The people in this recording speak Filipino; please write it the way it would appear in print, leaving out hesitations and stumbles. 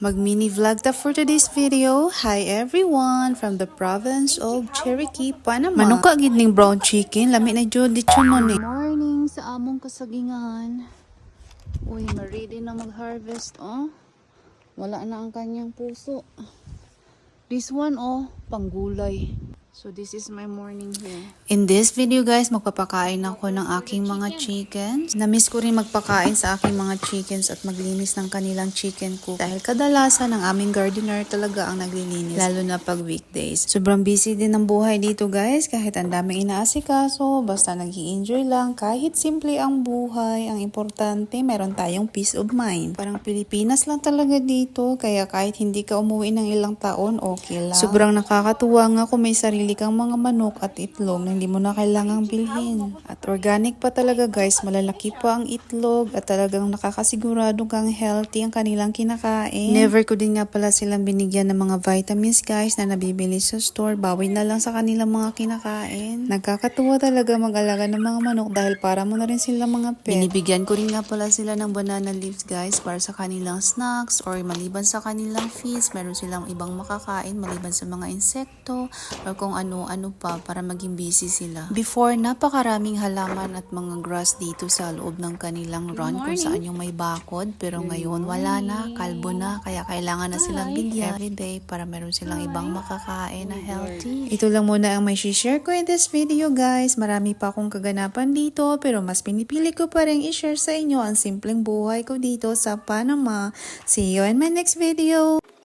Mag-mini vlog ta for today's video. Hi everyone from the province of Cherokee, Panama. Manong ka gid ning brown chicken, lami na jud lechon nun eh. Morning sa among kasagingan. Uy, ma-ready na mag-harvest oh. Wala na ang kanyang puso. This one oh, panggulay. So this is my morning here. In this video guys, magpapakain ako ng aking mga chickens. Namiss ko rin magpakain sa aking mga chickens at maglinis ng kanilang chicken coop. Dahil kadalasan ng aming gardener talaga ang naglilinis. Lalo na pag weekdays. Sobrang busy din ang buhay dito guys. Kahit ang daming inaasikaso, basta nag-i-enjoy lang. Kahit simple ang buhay, ang importante meron tayong peace of mind. Parang Pilipinas lang talaga dito. Kaya kahit hindi ka umuwi ng ilang taon, okay lang. Sobrang nakakatuwa nga kung may sarili kang mga manok at itlog na hindi mo na kailangang bilhin. At organic pa talaga guys, malalaki pa ang itlog at talagang nakakasigurado kang healthy ang kanilang kinakain. Never ko din nga pala silang binigyan ng mga vitamins guys na nabibili sa store. Bawi na lang sa kanilang mga kinakain. Nagkakatuwa talaga mag-alaga ng mga manok dahil para mo na rin sila mga pet. Binibigyan ko rin nga pala sila ng banana leaves guys para sa kanilang snacks or maliban sa kanilang feeds, meron silang ibang makakain maliban sa mga insekto or kung ano-ano pa para maging busy sila. Before, napakaraming halaman at mga grass dito sa loob ng kanilang run kung saan yung may bakod. Pero ngayon wala na, kalbo na, kaya kailangan na silang bigyan everyday para meron silang ibang makakain na healthy. Ito lang muna ang may share ko in this video guys. Marami pa akong kaganapan dito pero mas pinipili ko pa rin i-share sa inyo ang simpleng buhay ko dito sa Panama. See you in my next video!